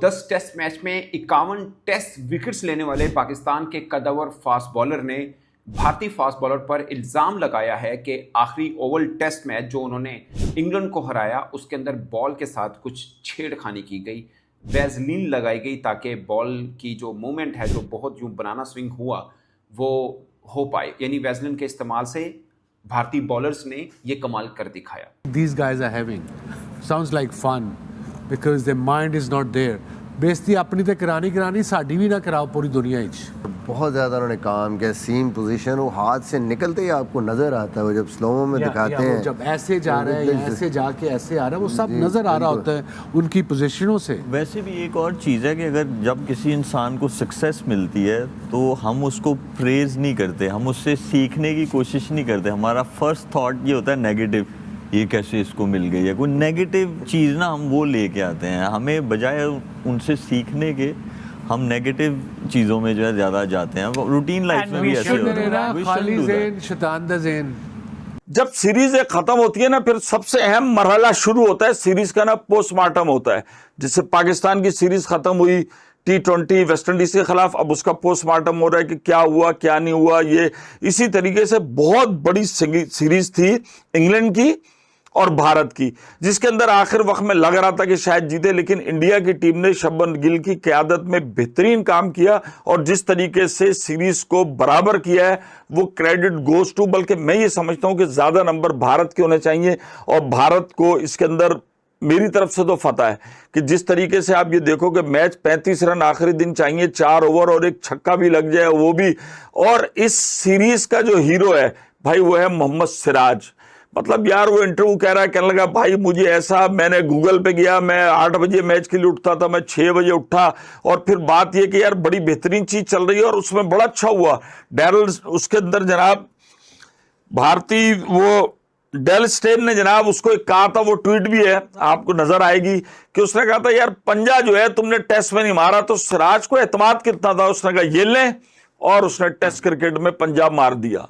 10 test match में 51 test wickets लेने वाले पाकिस्तान के कदावर फास्ट बॉलर ने भारतीय फास्ट बॉलर पर इल्ज़ाम लगाया है कि आखिरी ओवल टेस्ट मैच जो उन्होंने इंग्लैंड को हराया उसके अंदर बॉल के साथ कुछ छेड़खानी की गई, वैज़लीन लगाई गई ताकि बॉल की जो मूवमेंट है, जो बहुत यूं बनाना स्विंग हुआ, वो हो पाए। यानी वैज़लीन के इस्तेमाल से भारतीय बॉलर्स ने ये कमाल कर दिखाया। These guys are having sounds like fun because their mind is not there. बेइज्जती अपनी ते करानी साडी भी ना कराओ पूरी दुनिया इच। बहुत ज़्यादा उन्होंने काम किया, सीम पोजीशन वो हाथ से निकलते ही आपको नज़र आता है, वो जब स्लोमो में दिखाते हैं, जब ऐसे जा रहा है या ऐसे जाके ऐसे आ रहा है, वो सब नज़र आ रहा होता है उनकी पोजीशनों से। वैसे भी एक और चीज़ है कि अगर जब किसी इंसान को सक्सेस मिलती है तो हम उसको प्रेज़ नहीं करते, हम उससे सीखने की कोशिश नहीं करते। हमारा फर्स्ट थॉट ये होता है नेगेटिव, ये कैसे इसको मिल गई है, कोई नेगेटिव चीज़ ना हम वो लेके आते हैं। हमें बजाय उनसे सीखने के हम नेगेटिव चीज़ों में जो है ज़्यादा जाते हैं। रूटीन लाइफ में भी ऐसे होता है। खाली ज़हन शैतान दा ज़हन। जब सीरीज खत्म होती है ना, फिर सबसे अहम मरहला शुरू होता है सीरीज का ना, पोस्टमार्टम होता है। जिससे पाकिस्तान की सीरीज खत्म हुई T20 वेस्ट इंडीज के खिलाफ, अब उसका पोस्टमार्टम हो रहा है कि क्या हुआ क्या नहीं हुआ। ये इसी तरीके से बहुत बड़ी सीरीज थी इंग्लैंड की और भारत की, जिसके अंदर आखिर वक्त में लग रहा था कि शायद जीते, लेकिन इंडिया की टीम ने शुभमन गिल की क़यादत में बेहतरीन काम किया और जिस तरीके से सीरीज को बराबर किया है वो क्रेडिट गोज टू, बल्कि मैं ये समझता हूं कि ज़्यादा नंबर भारत के होने चाहिए और भारत को इसके अंदर मेरी तरफ से तो फतह है कि जिस तरीके से आप ये देखो कि मैच 35 रन आखिरी दिन चाहिए, 4 ओवर और एक छक्का भी लग जाए वो भी। और इस सीरीज का जो हीरो है भाई वो है मोहम्मद सिराज। मतलब यार वो इंटरव्यू कह रहा है, कहने लगा भाई मुझे ऐसा, मैंने गूगल पे गया, मैं 8 बजे मैच के लिए उठता था, मैं 6 बजे उठा और फिर बात ये कि यार बड़ी बेहतरीन चीज चल रही है और उसमें बड़ा अच्छा हुआ। डैरल उसके अंदर जनाब भारतीय वो डेल स्टेन ने जनाब उसको एक कहा था, वो ट्वीट भी है आपको नजर आएगी, कि उसने कहा था यार पंजा जो है तुमने टेस्ट में नहीं मारा, तो सिराज को एतमाद कितना था, उसने कहा ये लें, और उसने टेस्ट क्रिकेट में पंजा मार दिया।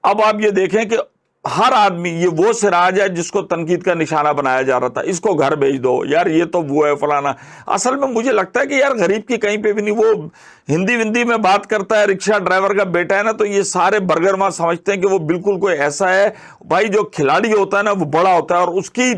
अब आप ये देखें कि हर आदमी, ये वो सिराज है जिसको तनकीद का निशाना बनाया जा रहा था, इसको घर भेज दो यार, ये तो वो है फलाना। असल में मुझे लगता है कि यार गरीब की कहीं पे भी नहीं, वो हिंदी विंदी में बात करता है, रिक्शा ड्राइवर का बेटा है ना, तो ये सारे बर्गर मां समझते हैं कि वो बिल्कुल कोई ऐसा है। भाई जो खिलाड़ी होता है ना वो बड़ा होता है, और उसकी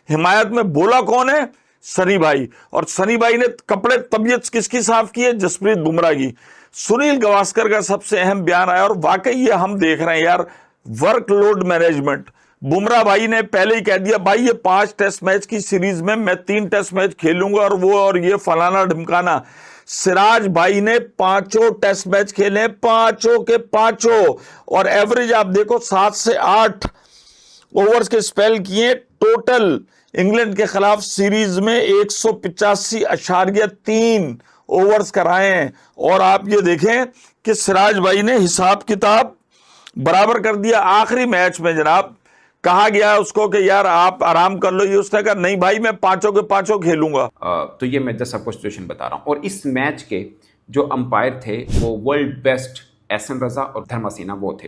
हिमायत में बोला कौन है? सनी भाई। और सनी भाई ने कपड़े तबीयत किसकी साफ की है? जसप्रीत बुमराह की। सुनील गावस्कर का सबसे अहम बयान आया और वाकई ये हम देख रहे हैं यार, वर्कलोड मैनेजमेंट। बुमराह भाई ने पहले ही कह दिया भाई ये 5 टेस्ट मैच की सीरीज में मैं 3 टेस्ट मैच खेलूंगा और वो और ये फलाना ढिमकाना। सिराज भाई ने 5 टेस्ट मैच खेले, 5 के 5, और एवरेज आप देखो 7 से 8 ओवर्स के स्पेल किए। टोटल इंग्लैंड के खिलाफ सीरीज में 185.3 ओवर्स कराए हैं। और आप ये देखें कि सिराज भाई ने हिसाब किताब बराबर कर दिया। आखिरी मैच में जनाब कहा गया उसको कि यार आप आराम कर लो, ये उसने कहा नहीं भाई मैं 5 के 5 खेलूंगा। तो ये मैं सबको सिचुएशन बता रहा हूं। और इस मैच के जो अंपायर थे वो वर्ल्ड बेस्ट एहसन रजा और धर्मसेना वो थे।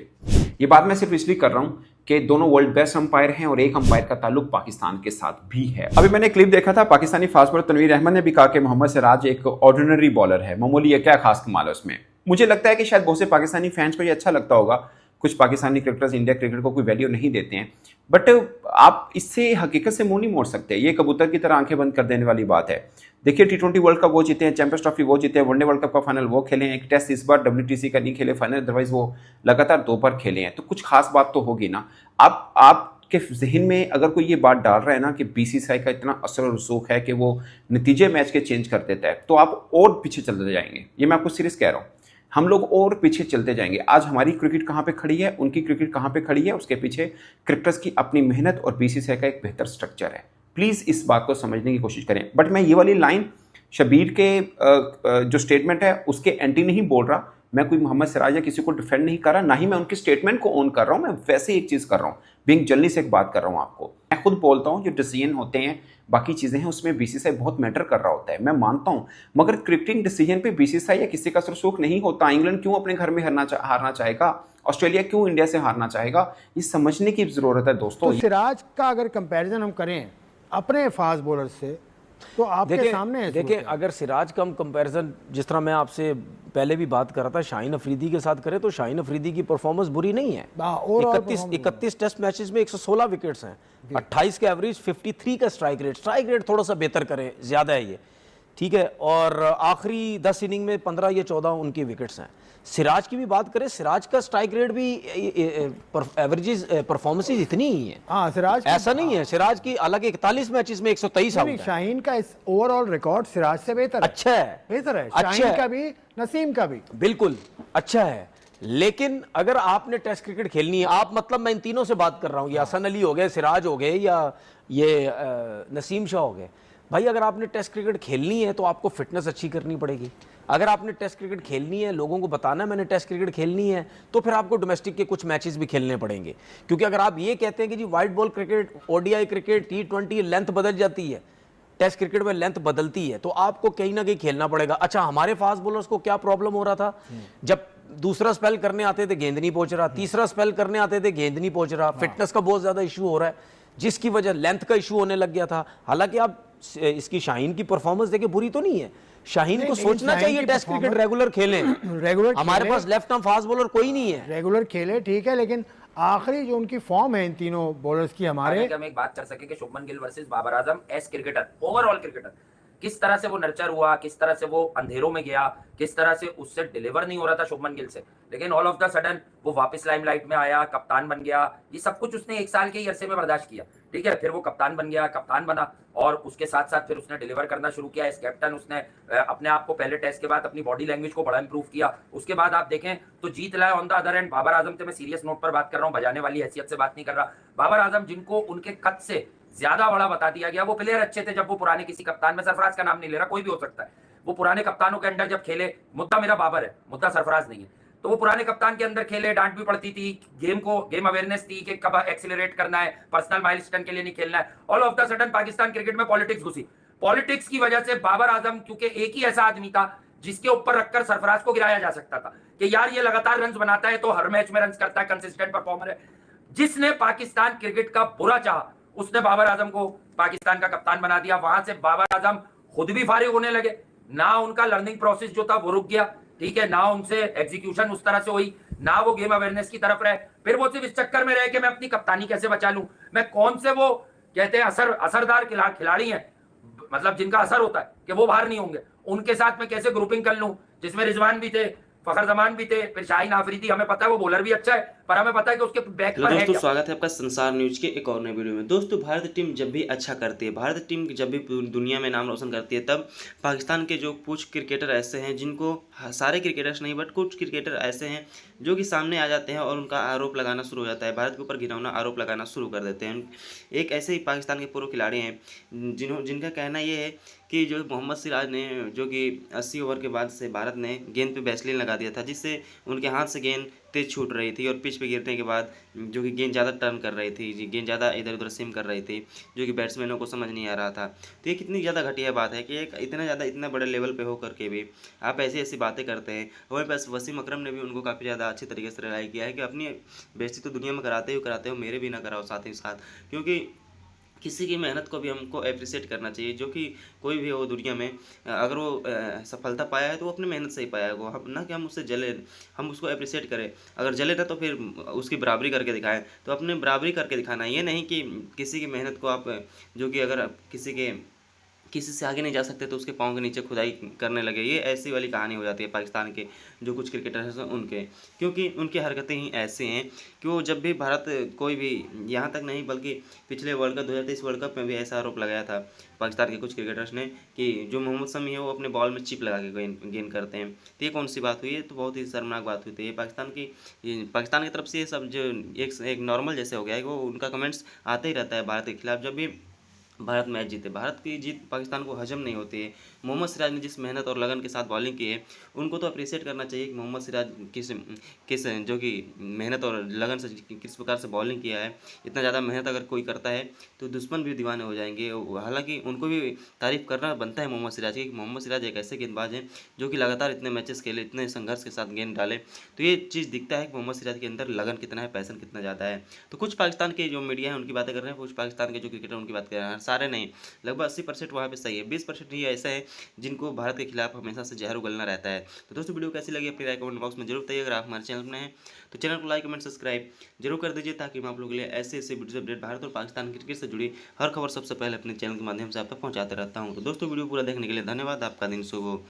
ये बात मैं सिर्फ इसलिए कर रहा हूं कि दोनों वर्ल्ड बेस्ट अंपायर हैं और एक अंपायर का ताल्लुक पाकिस्तान के साथ भी है। अभी मैंने क्लिप देखा था, पाकिस्तानी फास्ट बॉलर तनवीर अहमद ने भी कहा कि मोहम्मद सिराज एक ऑर्डिनरी बॉलर है, मामूली है, क्या खास कमाल है उसमें। मुझे लगता है कि शायद बहुत से पाकिस्तानी फैंस को ये अच्छा लगता होगा। कुछ पाकिस्तानी क्रिकेटर्स इंडिया क्रिकेट को कोई वैल्यू नहीं देते हैं, बट आप इससे हकीकत से मुंह नहीं मोड़ सकते। ये कबूतर की तरह आंखें बंद कर देने वाली बात है। देखिए T20 वर्ल्ड कप वो जीते हैं, चैंपियंस ट्रॉफी वो जीते हैं, वनडे वर्ल्ड कप का फाइनल वो खेले हैं, एक टेस्ट इस बार WTC का नहीं खेले फाइनल, अदरवाइज वो लगातार 2 बार खेले हैं, तो कुछ खास बात तो होगी ना। आपके जहन में अगर कोई ये बात डाल रहा है ना कि BCCI का इतना असर और रसूख है कि वो नतीजे मैच के चेंज कर देता है, तो आप और पीछे चलते जाएंगे। ये मैं आपको सीरियस कह रहा हूँ, हम लोग और पीछे चलते जाएंगे। आज हमारी क्रिकेट कहाँ पे खड़ी है, उनकी क्रिकेट कहाँ पे खड़ी है, उसके पीछे क्रिकेटर्स की अपनी मेहनत और BCCI का एक बेहतर स्ट्रक्चर है। प्लीज़ इस बात को समझने की कोशिश करें। बट मैं ये वाली लाइन शबीर के जो स्टेटमेंट है उसके एंटी नहीं बोल रहा। मैं कोई मोहम्मद सिराज या किसी को डिफेंड नहीं कर रहा, ना ही मैं उनके स्टेटमेंट को ऑन कर रहा हूँ। मैं वैसे एक चीज़ कर रहा हूँ, बीइंग जर्नलिस्ट एक बात कर रहा हूँ आपको। मैं खुद बोलता हूँ जो डिसीजन होते हैं, बाकी चीज़ें हैं, उसमें BCCI बहुत मैटर कर रहा होता है, मैं मानता हूँ। मगर क्रिकेटिंग डिसीजन पे BCCI या किसी का रसूख नहीं होता। इंग्लैंड क्यों अपने घर में हारना चाहेगा, ऑस्ट्रेलिया क्यों इंडिया से हारना चाहेगा, ये समझने की ज़रूरत है दोस्तों। तो सिराज का अगर कंपैरिजन हम करें अपने फास्ट बॉलर से, तो आपके सामने है देखें अगर सिराज का हम कंपैरिजन, जिस तरह मैं आपसे पहले भी बात कर रहा था, शाहीन अफरीदी के साथ करें तो शाहीन अफरीदी की परफॉर्मेंस बुरी नहीं है। 31 टेस्ट मैचेस में 116 विकेट्स हैं, 28 का एवरेज, 53 का स्ट्राइक रेट थोड़ा सा बेहतर करें, ज़्यादा है ये, ठीक है। और आखिरी 10 इनिंग में 15 या 14 उनकी विकेट्स हैं। सिराज की भी बात करें, सिराज का स्ट्राइक रेट भी एवरेजेस परफॉर्मेंसेज इतनी ही है। हाँ, सिराज ऐसा नहीं है, सिराज की हालांकि 41 मैचेस में 123 आउट है। शाहीन का इस ओवरऑल रिकॉर्ड सिराज से बेहतर अच्छा है, बेहतर है, अच्छा शाहीन है, का भी, नसीम का भी बिल्कुल अच्छा है। लेकिन अगर आपने टेस्ट क्रिकेट खेलनी है, आप मतलब मैं इन तीनों से बात कर रहा हूं, या हसन अली हो गए, सिराज हो गए, या ये नसीम शाह हो गए, भाई अगर आपने टेस्ट क्रिकेट खेलनी है तो आपको फिटनेस अच्छी करनी पड़ेगी। अगर आपने टेस्ट क्रिकेट खेलनी है, लोगों को बताना है मैंने टेस्ट क्रिकेट खेलनी है, तो फिर आपको डोमेस्टिक के कुछ मैचेस भी खेलने पड़ेंगे। क्योंकि अगर आप ये कहते हैं कि जी white ball cricket, ODI cricket, T20 length बदल जाती है, टेस्ट क्रिकेट में लेंथ बदलती है, तो आपको कहीं ना कहीं खेलना पड़ेगा। अच्छा, हमारे फास्ट बॉलर्स को क्या प्रॉब्लम हो रहा था, जब दूसरा स्पेल करने आते थे गेंद नहीं पहुंच रहा, तीसरा स्पेल करने आते थे गेंद नहीं पहुंच रहा, फिटनेस का बहुत ज्यादा इशू हो रहा है, जिसकी वजह लेंथ का इशू होने लग गया था। हालांकि आप इसकी शाहीन की परफॉर्मेंस देखें, बुरी तो नहीं है। शाहीन को सोचना चाहिए टेस्ट क्रिकेट रेगुलर खेलें। रेगुलर हमारे पास लेफ्ट आर्म फास्ट बॉलर कोई नहीं है, रेगुलर खेले, ठीक है, लेकिन आखिरी जो उनकी फॉर्म है इन तीनों बॉलर्स की, हमारे हम एक बात कर सके कि Shubman Gill versus Babar Azam as cricketer, overall cricketer, किस तरह से वो नर्चर हुआ, किस तरह से वो अंधेरों में गया, किस तरह से उससे डिलीवर नहीं हो रहा था शुभमन गिल से, लेकिन ऑल ऑफ द सडन वो वापस लाइमलाइट में आया, कप्तान बन गया। ये सब कुछ उसने 1 साल के ही अरसे में बर्दाश्त किया, ठीक है। फिर वो कप्तान बन गया, कप्तान बना, और उसके साथ साथ फिर उसने डिलीवर करना शुरू किया एज कैप्टन। उसने अपने आप को पहले टेस्ट के बाद अपनी बॉडी लैंग्वेज को बड़ा इंप्रूव किया। उसके बाद आप देखें तो जीत लाया on the other end Babar Azam से। मैं सीरियस नोट पर बात कर रहा हूँ, बजाने वाली हैसियत से बात नहीं कर रहा। बाबर आजम जिनको उनके कद से ज्यादा बड़ा बता दिया गया, वो प्लेयर अच्छे थे जब वो पुराने किसी कप्तान में, सरफराज का नाम नहीं ले रहा, कोई भी हो सकता है, वो पुराने कप्तानों के अंडर जब खेले, मुद्दा मेरा बाबर है, मुद्दा सरफराज नहीं है, तो वो पुराने कप्तान के अंदर खेले, डांट भी पड़ती थी, गेम अवेयरनेस थी कि कब एक्सीलरेट करना है, पर्सनल माइलस्टोन के लिए नहीं खेलना है। All of the sudden Pakistan cricket में पॉलिटिक्स घुसी। पॉलिटिक्स की वजह से बाबर आजम, क्योंकि एक ही ऐसा आदमी था जिसके ऊपर रखकर सरफराज को गिराया जा सकता था कि यार ये लगातार रन बनाता है, तो हर मैच में रन करता है, कंसिस्टेंट परफॉर्मर है, जिसने पाकिस्तान क्रिकेट का बुरा चाहा, उसने बाबर आजम को पाकिस्तान का कप्तान बना दिया। वहां से बाबर आजम खुद भी फारिग होने लगे, ना उनका लर्निंग प्रोसेस जो था वो रुक गया, ठीक है, ना उनसे एग्जीक्यूशन उस तरह से हुई, ना वो गेम अवेयरनेस की तरफ रहे। फिर वो सिर्फ इस चक्कर में रहे कि मैं अपनी कप्तानी कैसे बचा लूं, मैं कौन से वो कहते हैं असरदार खिलाड़ी हैं, मतलब जिनका असर होता है कि वो बाहर नहीं होंगे, उनके साथ मैं कैसे ग्रुपिंग कर लूं, जिसमें रिजवान भी थे, फखर जमान भी थे, फिर शाहीन आफरीदी, हमें पता है वो बॉलर भी अच्छा है, पर हमें पता है कि उसके बैक पर है दोस्तों क्या। स्वागत है आपका संसार न्यूज के एक और नए वीडियो में। दोस्तों भारतीय टीम जब भी अच्छा करती है, भारतीय टीम जब भी दुनिया में नाम रोशन करती है, तब पाकिस्तान के जो कुछ क्रिकेटर ऐसे हैं जिनको, सारे क्रिकेटर्स नहीं बट कुछ क्रिकेटर ऐसे हैं जो कि सामने आ जाते हैं और उनका आरोप लगाना शुरू हो जाता है, भारत के ऊपर घिनौना आरोप लगाना शुरू कर देते हैं। एक ऐसे ही पाकिस्तान के पूर्व खिलाड़ी हैं जिनका कहना ये है कि जो मोहम्मद सिराज ने, जो कि 80 ओवर के बाद से भारत ने गेंद पे वैसलीन लगा दिया था, जिससे उनके हाथ से गेंद तेज छूट रही थी और पिच पे गिरने के बाद जो कि गेंद ज़्यादा टर्न कर रही थी, गेंद ज़्यादा इधर उधर सिम कर रही थी, जो कि बैट्समैनों को समझ नहीं आ रहा था। तो ये कितनी ज़्यादा घटिया बात है कि एक इतना बड़े लेवल पे हो करके भी आप ऐसी बातें करते हैं। हमारे पास वसीम अकरम ने भी उनको काफ़ी ज़्यादा अच्छे तरीके से रिलाई किया है कि अपनी बेइज्जती तो दुनिया में कराते हो, मेरे भी ना कराओ साथ ही साथ, क्योंकि किसी की मेहनत को भी हमको अप्रिशिएट करना चाहिए। जो कि कोई भी हो दुनिया में, अगर वो सफलता पाया है तो वो अपनी मेहनत से ही पाया है, वो हम ना कि हम उससे जले, हम उसको अप्रिशिएट करें। अगर जले ना तो फिर उसकी बराबरी करके दिखाएं, तो अपने बराबरी करके दिखाना, ये नहीं कि किसी की मेहनत को आप, जो कि अगर किसी से आगे नहीं जा सकते तो उसके पाँव के नीचे खुदाई करने लगे। ये ऐसी वाली कहानी हो जाती है पाकिस्तान के जो कुछ क्रिकेटर्स हैं उनके, क्योंकि उनकी हरकतें ही ऐसे हैं कि वो जब भी भारत कोई भी, यहाँ तक नहीं बल्कि पिछले वर्ल्ड कप 2023 वर्ल्ड कप में भी ऐसा आरोप लगाया था पाकिस्तान के कुछ क्रिकेटर्स ने कि जो मोहम्मद शमी है वो अपने बॉल में चिप लगा के गेंद करते हैं। तो ये कौन सी बात हुई है, तो बहुत ही शर्मनाक बात हुई थी। ये पाकिस्तान की तरफ से ये सब जो एक नॉर्मल जैसे हो गया है, वो उनका कमेंट्स आते ही रहता है भारत के खिलाफ। जब भी भारत मैच जीते, भारत की जीत पाकिस्तान को हजम नहीं होती है, मोहम्मद सिराज ने जिस मेहनत और लगन के साथ बॉलिंग की है, उनको तो अप्रिशिएट करना चाहिए कि मोहम्मद सिराज किस जो कि मेहनत और लगन से किस प्रकार से बॉलिंग किया है। इतना ज़्यादा मेहनत अगर कोई करता है तो दुश्मन भी दीवाने हो जाएंगे। हालांकि उनको भी तारीफ करना बनता है मोहम्मद सिराज की। मोहम्मद सिराज एक ऐसे गेंदबाज हैं जो कि लगातार इतने मैचेस खेले, इतने संघर्ष के साथ गेंद डाले, तो ये चीज़ दिखता है कि मोहम्मद सिराज के अंदर लगन कितना है, पैसन कितना ज़्यादा है। तो कुछ पाकिस्तान के जो मीडिया है उनकी बातें कर रहे हैं, कुछ पाकिस्तान के जो क्रिकेटर उनकी बात कर रहे हैं, सारे नहीं, लगभग 80% वहाँ पे सही है, 20% ही ऐसे हैं जिनको भारत के खिलाफ हमेशा से जहर उगलना रहता है। तो दोस्तों वीडियो कैसी लगी अपनी राय कमेंट बॉक्स में जरूर बताइए। अगर आप हमारे चैनल में हैं तो चैनल को लाइक कमेंट सब्सक्राइब जरूर कर दीजिए, ताकि मैं आप लोगों के लिए ऐसे वीडियो अपडेट भारत और पाकिस्तान क्रिकेट से जुड़ी हर खबर सबसे पहले अपने चैनल के माध्यम से आप तक पहुँचाते रहता हूँ। तो दोस्तों वीडियो पूरा देखने के लिए धन्यवाद। आपका दिन शुभ हो।